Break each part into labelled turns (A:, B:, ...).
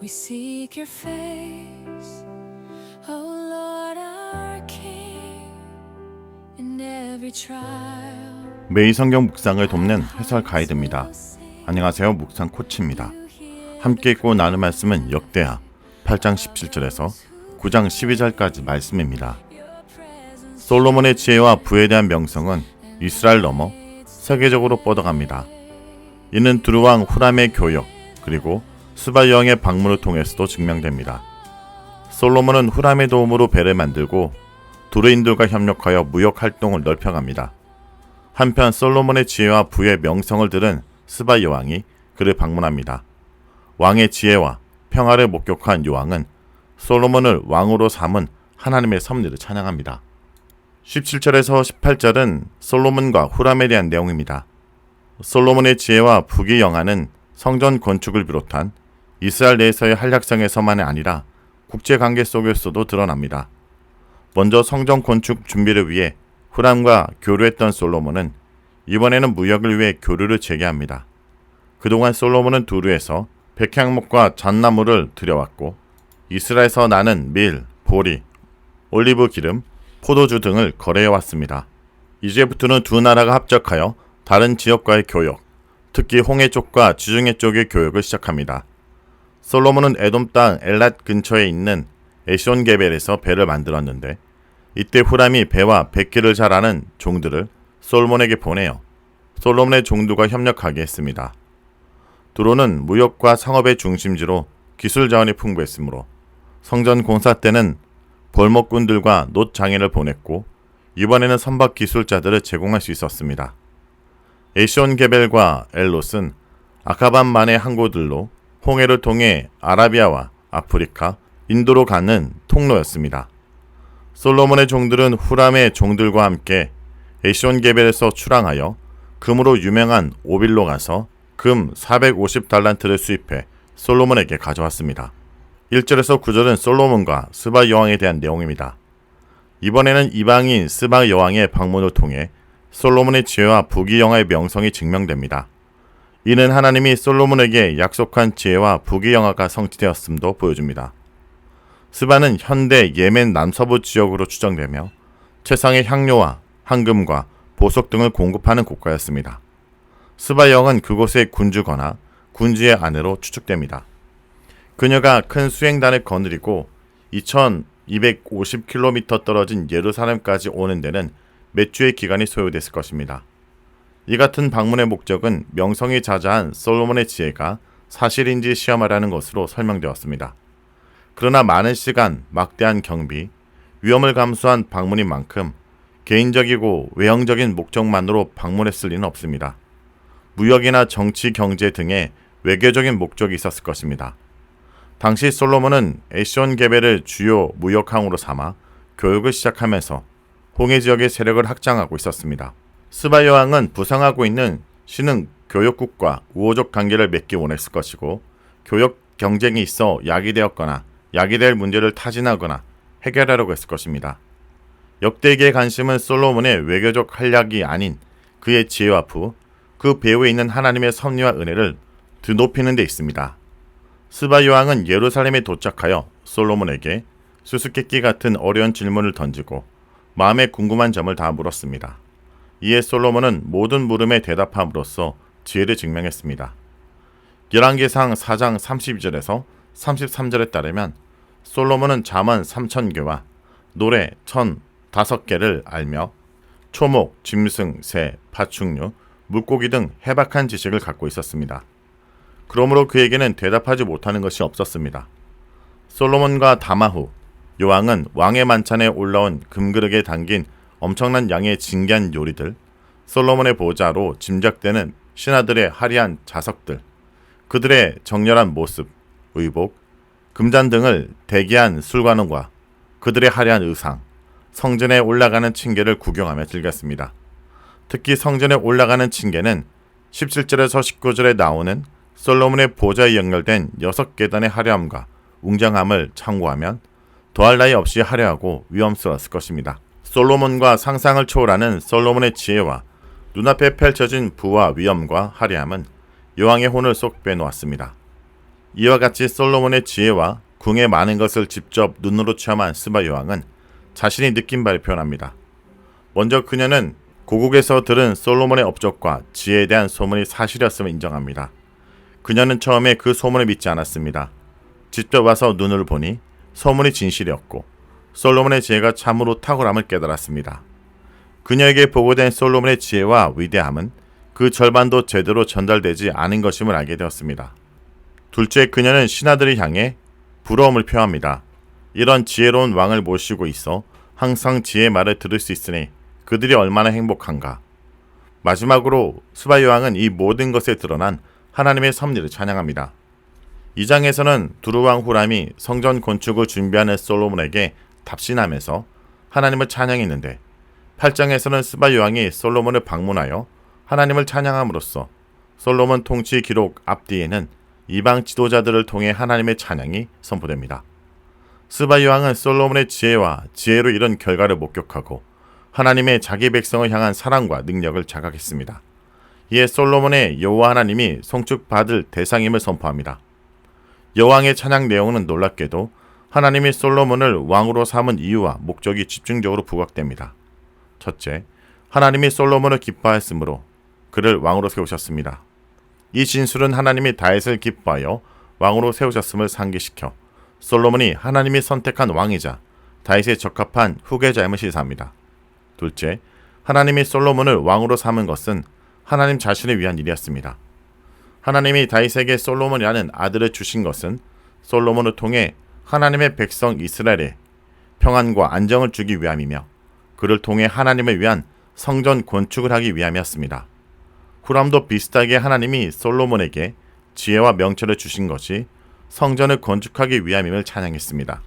A: We seek your face, O Lord our King, in every trial.
B: 매일 성경 묵상을 돕는 해설 가이드입니다. 안녕하세요, 묵상 코치입니다. 함께 읽고 나눌 말씀은 역대하 8장 17절에서 9장 12절까지 말씀입니다. 솔로몬의 지혜와 부에 대한 명성은 이스라엘 넘어 세계적으로 뻗어갑니다. 이는 두루왕 후람의 교역 그리고 스바 여왕의 방문을 통해서도 증명됩니다. 솔로몬은 후람의 도움으로 배를 만들고 두루인들과 협력하여 무역 활동을 넓혀갑니다. 한편 솔로몬의 지혜와 부의 명성을 들은 스바 여왕이 그를 방문합니다. 왕의 지혜와 평화를 목격한 여왕은 솔로몬을 왕으로 삼은 하나님의 섭리를 찬양합니다. 17절에서 18절은 솔로몬과 후람에 대한 내용입니다. 솔로몬의 지혜와 부의 영화는 성전 건축을 비롯한 이스라엘 내에서의 한락성에서만이 아니라 국제관계 속에서도 드러납니다. 먼저 성전 건축 준비를 위해 후람과 교류했던 솔로몬은 이번에는 무역을 위해 교류를 재개합니다. 그동안 솔로몬은 두루에서 백향목과 잣나무를 들여왔고 이스라엘에서 나는 밀, 보리, 올리브 기름, 포도주 등을 거래해왔습니다. 이제부터는 두 나라가 합작하여 다른 지역과의 교역, 특히 홍해 쪽과 지중해 쪽의 교역을 시작합니다. 솔로몬은 에돔 땅 엘랏 근처에 있는 에시온게벨에서 배를 만들었는데 이때 후람이 배와 백기를 잘 아는 종들을 솔로몬에게 보내어 솔로몬의 종들과 협력하게 했습니다. 두로는 무역과 상업의 중심지로 기술 자원이 풍부했으므로 성전 공사 때는 벌목꾼들과 놋 장인을 보냈고 이번에는 선박 기술자들을 제공할 수 있었습니다. 에시온게벨과 엘롯은 아카반만의 항구들로 홍해를 통해 아라비아와 아프리카, 인도로 가는 통로였습니다. 솔로몬의 종들은 후람의 종들과 함께 에시온게벨에서 출항하여 금으로 유명한 오빌로 가서 금 450달란트를 수입해 솔로몬에게 가져왔습니다. 1절에서 9절은 솔로몬과 스바 여왕에 대한 내용입니다. 이번에는 이방인 스바 여왕의 방문을 통해 솔로몬의 지혜와 부귀 영화의 명성이 증명됩니다. 이는 하나님이 솔로몬에게 약속한 지혜와 부귀 영화가 성취되었음도 보여줍니다. 스바는 현대 예멘 남서부 지역으로 추정되며 최상의 향료와 황금과 보석 등을 공급하는 국가였습니다. 스바 여왕은 그곳의 군주거나 군주의 아내로 추측됩니다. 그녀가 큰 수행단을 거느리고 2250km 떨어진 예루살렘까지 오는 데는 몇 주의 기간이 소요됐을 것입니다. 이 같은 방문의 목적은 명성이 자자한 솔로몬의 지혜가 사실인지 시험하라는 것으로 설명되었습니다. 그러나 많은 시간, 막대한 경비, 위험을 감수한 방문인 만큼 개인적이고 외형적인 목적만으로 방문했을 리는 없습니다. 무역이나 정치, 경제 등의 외교적인 목적이 있었을 것입니다. 당시 솔로몬은 에시온게벨을 주요 무역항으로 삼아 교역을 시작하면서 홍해 지역의 세력을 확장하고 있었습니다. 스바 여왕은 부상하고 있는 신흥 교역국과 우호적 관계를 맺기 원했을 것이고 교역 경쟁이 있어 야기되었거나 야기될 문제를 타진하거나 해결하려고 했을 것입니다. 역대기의 관심은 솔로몬의 외교적 활약이 아닌 그의 지혜와 부, 그 배후에 있는 하나님의 섭리와 은혜를 드높이는 데 있습니다. 스바 여왕은 예루살렘에 도착하여 솔로몬에게 수수께끼 같은 어려운 질문을 던지고 마음에 궁금한 점을 다 물었습니다. 이에 솔로몬은 모든 물음에 대답함으로써 지혜를 증명했습니다. 열왕기상 4장 32절에서 33절에 따르면 솔로몬은 잠언 3000개와 노래 1005개를 알며 초목, 짐승, 새, 파충류, 물고기 등 해박한 지식을 갖고 있었습니다. 그러므로 그에게는 대답하지 못하는 것이 없었습니다. 솔로몬과 담화 후 여왕은 왕의 만찬에 올라온 금그릇에 담긴 엄청난 양의 진귀한 요리들, 솔로몬의 보좌로 짐작되는 신하들의 화려한 자석들, 그들의 정렬한 모습, 의복, 금잔 등을 대기한 술관원과 그들의 화려한 의상, 성전에 올라가는 층계를 구경하며 즐겼습니다. 특히 성전에 올라가는 층계는 17절에서 19절에 나오는 솔로몬의 보좌에 연결된 6계단의 화려함과 웅장함을 참고하면 더할 나위 없이 화려하고 위험스러웠을 것입니다. 솔로몬과 상상을 초월하는 솔로몬의 지혜와 눈앞에 펼쳐진 부와 위엄과 화려함은 여왕의 혼을 쏙 빼놓았습니다. 이와 같이 솔로몬의 지혜와 궁의 많은 것을 직접 눈으로 체험한 스바 여왕은 자신이 느낀 바를 표현합니다. 먼저 그녀는 고국에서 들은 솔로몬의 업적과 지혜에 대한 소문이 사실이었음을 인정합니다. 그녀는 처음에 그 소문을 믿지 않았습니다. 직접 와서 눈을 보니 소문이 진실이었고 솔로몬의 지혜가 참으로 탁월함을 깨달았습니다. 그녀에게 보고된 솔로몬의 지혜와 위대함은 그 절반도 제대로 전달되지 않은 것임을 알게 되었습니다. 둘째, 그녀는 신하들을 향해 부러움을 표합니다. 이런 지혜로운 왕을 모시고 있어 항상 지혜의 말을 들을 수 있으니 그들이 얼마나 행복한가. 마지막으로 스바 여왕은 이 모든 것에 드러난 하나님의 섭리를 찬양합니다. 2장에서는 두루왕 후람이 성전 건축을 준비하는 솔로몬에게 답신하면서 하나님을 찬양했는데 8장에서는 스바 여왕이 솔로몬을 방문하여 하나님을 찬양함으로써 솔로몬 통치 기록 앞뒤에는 이방 지도자들을 통해 하나님의 찬양이 선포됩니다. 스바 여왕은 솔로몬의 지혜와 지혜로 이런 결과를 목격하고 하나님의 자기 백성을 향한 사랑과 능력을 자각했습니다. 이에 솔로몬의 여호와 하나님이 송축받을 대상임을 선포합니다. 여왕의 찬양 내용은 놀랍게도 하나님이 솔로몬을 왕으로 삼은 이유와 목적이 집중적으로 부각됩니다. 첫째, 하나님이 솔로몬을 기뻐하였으므로 그를 왕으로 세우셨습니다. 이 진술은 하나님이 다윗을 기뻐하여 왕으로 세우셨음을 상기시켜 솔로몬이 하나님이 선택한 왕이자 다윗에 적합한 후계자임을 시사합니다. 둘째, 하나님이 솔로몬을 왕으로 삼은 것은 하나님 자신을 위한 일이었습니다. 하나님이 다윗에게 솔로몬이라는 아들을 주신 것은 솔로몬을 통해 하나님의 백성 이스라엘에 평안과 안정을 주기 위함이며 그를 통해 하나님을 위한 성전 건축을 하기 위함이었습니다. 후람도 비슷하게 하나님이 솔로몬에게 지혜와 명철을 주신 것이 성전을 건축하기 위함임을 찬양했습니다.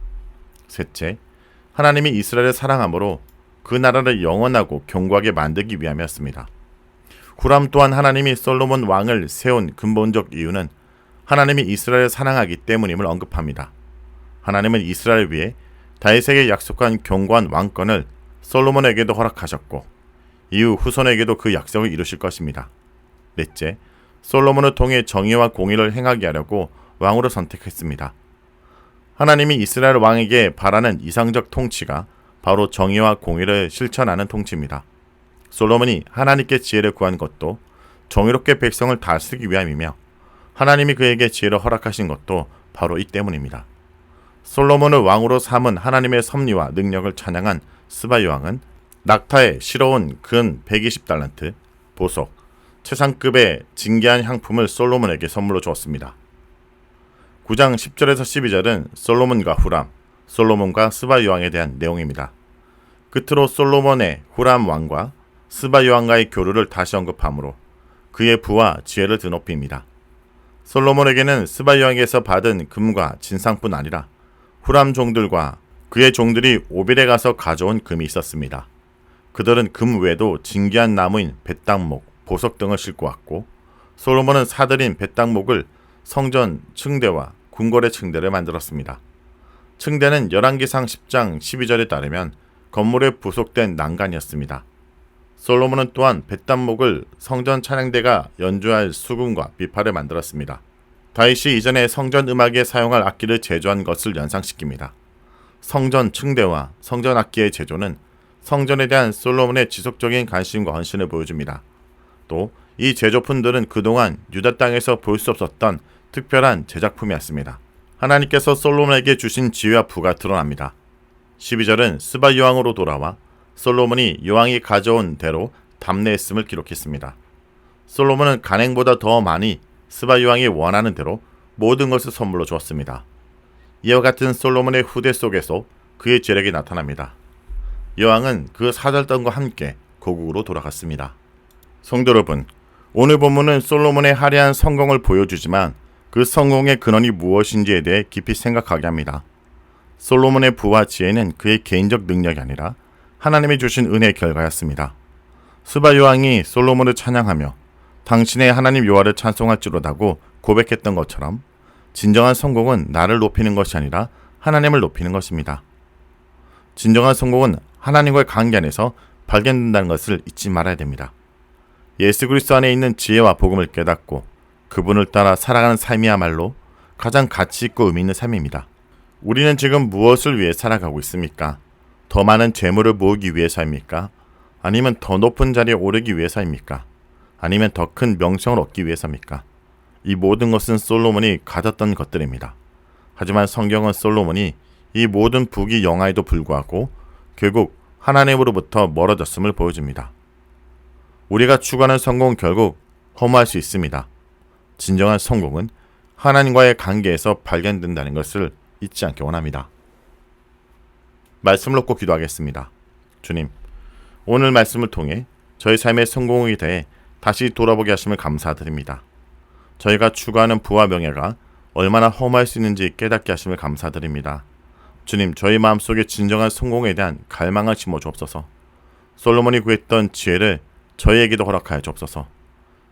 B: 셋째, 하나님이 이스라엘을 사랑함으로 그 나라를 영원하고 견고하게 만들기 위함이었습니다. 후람 또한 하나님이 솔로몬 왕을 세운 근본적 이유는 하나님이 이스라엘을 사랑하기 때문임을 언급합니다. 하나님은 이스라엘을 위해 다윗에게 약속한 견고한 왕권을 솔로몬에게도 허락하셨고 이후 후손에게도 그 약속을 이루실 것입니다. 넷째, 솔로몬을 통해 정의와 공의를 행하게 하려고 왕으로 선택했습니다. 하나님이 이스라엘 왕에게 바라는 이상적 통치가 바로 정의와 공의를 실천하는 통치입니다. 솔로몬이 하나님께 지혜를 구한 것도 정의롭게 백성을 다스리기 위함이며 하나님이 그에게 지혜를 허락하신 것도 바로 이 때문입니다. 솔로몬을 왕으로 삼은 하나님의 섭리와 능력을 찬양한 스바 여왕은 낙타에 실어온 근 120달란트, 보석, 최상급의 진귀한 향품을 솔로몬에게 선물로 주었습니다. 9장 10절에서 12절은 솔로몬과 후람, 솔로몬과 스바 여왕에 대한 내용입니다. 끝으로 솔로몬의 후람 왕과 스바 여왕과의 교류를 다시 언급하므로 그의 부와 지혜를 드높입니다. 솔로몬에게는 스바 여왕에게서 받은 금과 진상뿐 아니라 후람 종들과 그의 종들이 오빌에 가서 가져온 금이 있었습니다. 그들은 금 외에도 진귀한 나무인 벳당목, 보석 등을 싣고 왔고 솔로몬은 사들인 벳당목을 성전 층대와 궁궐의 층대를 만들었습니다. 층대는 열왕기상 10장 12절에 따르면 건물에 부속된 난간이었습니다. 솔로몬은 또한 벳당목을 성전 찬양대가 연주할 수금과 비파를 만들었습니다. 다윗이 이전에 성전 음악에 사용할 악기를 제조한 것을 연상시킵니다. 성전 층대와 성전 악기의 제조는 성전에 대한 솔로몬의 지속적인 관심과 헌신을 보여줍니다. 또 이 제조품들은 그동안 유다 땅에서 볼 수 없었던 특별한 제작품이었습니다. 하나님께서 솔로몬에게 주신 지혜와 부가 드러납니다. 12절은 스바 여왕으로 돌아와 솔로몬이 여왕이 가져온 대로 담내했음을 기록했습니다. 솔로몬은 간행보다 더 많이 스바 여왕이 원하는 대로 모든 것을 선물로 주었습니다. 이와 같은 솔로몬의 후대 속에서 그의 재력이 나타납니다. 여왕은 그 사절단과 함께 고국으로 돌아갔습니다. 성도 여러분, 오늘 본문은 솔로몬의 화려한 성공을 보여주지만 그 성공의 근원이 무엇인지에 대해 깊이 생각하게 합니다. 솔로몬의 부와 지혜는 그의 개인적 능력이 아니라 하나님이 주신 은혜의 결과였습니다. 스바 여왕이 솔로몬을 찬양하며 당신의 하나님 여호와를 찬송할지로다고 고백했던 것처럼 진정한 성공은 나를 높이는 것이 아니라 하나님을 높이는 것입니다. 진정한 성공은 하나님과의 관계 안에서 발견된다는 것을 잊지 말아야 됩니다. 예수 그리스도 안에 있는 지혜와 복음을 깨닫고 그분을 따라 살아가는 삶이야말로 가장 가치 있고 의미 있는 삶입니다. 우리는 지금 무엇을 위해 살아가고 있습니까? 더 많은 재물을 모으기 위해서입니까? 아니면 더 높은 자리에 오르기 위해서입니까? 아니면 더 큰 명성을 얻기 위해서입니까? 이 모든 것은 솔로몬이 가졌던 것들입니다. 하지만 성경은 솔로몬이 이 모든 부귀 영화에도 불구하고 결국 하나님으로부터 멀어졌음을 보여줍니다. 우리가 추구하는 성공은 결국 허무할 수 있습니다. 진정한 성공은 하나님과의 관계에서 발견된다는 것을 잊지 않기 원합니다. 말씀을 놓고 기도하겠습니다. 주님, 오늘 말씀을 통해 저희 삶의 성공에 대해 다시 돌아보게 하심을 감사드립니다. 저희가 추구하는 부와 명예가 얼마나 허무할 수 있는지 깨닫게 하심을 감사드립니다. 주님, 저희 마음속에 진정한 성공에 대한 갈망을 심어 주옵소서. 솔로몬이 구했던 지혜를 저희에게도 허락하여 주옵소서.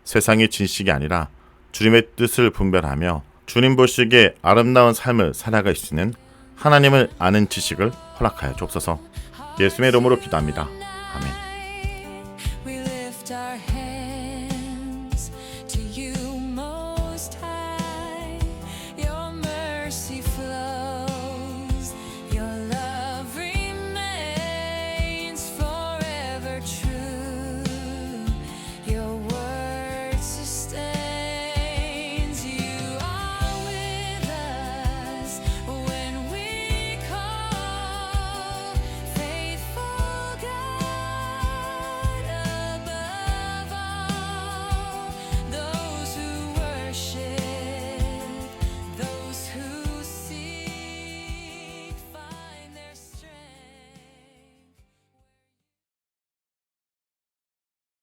B: 세상의 진식이 아니라 주님의 뜻을 분별하며 주님 보시기에 아름다운 삶을 살아갈 수 있는 하나님을 아는 지식을 허락하여 주옵소서. 예수의 이름으로 기도합니다. 아멘.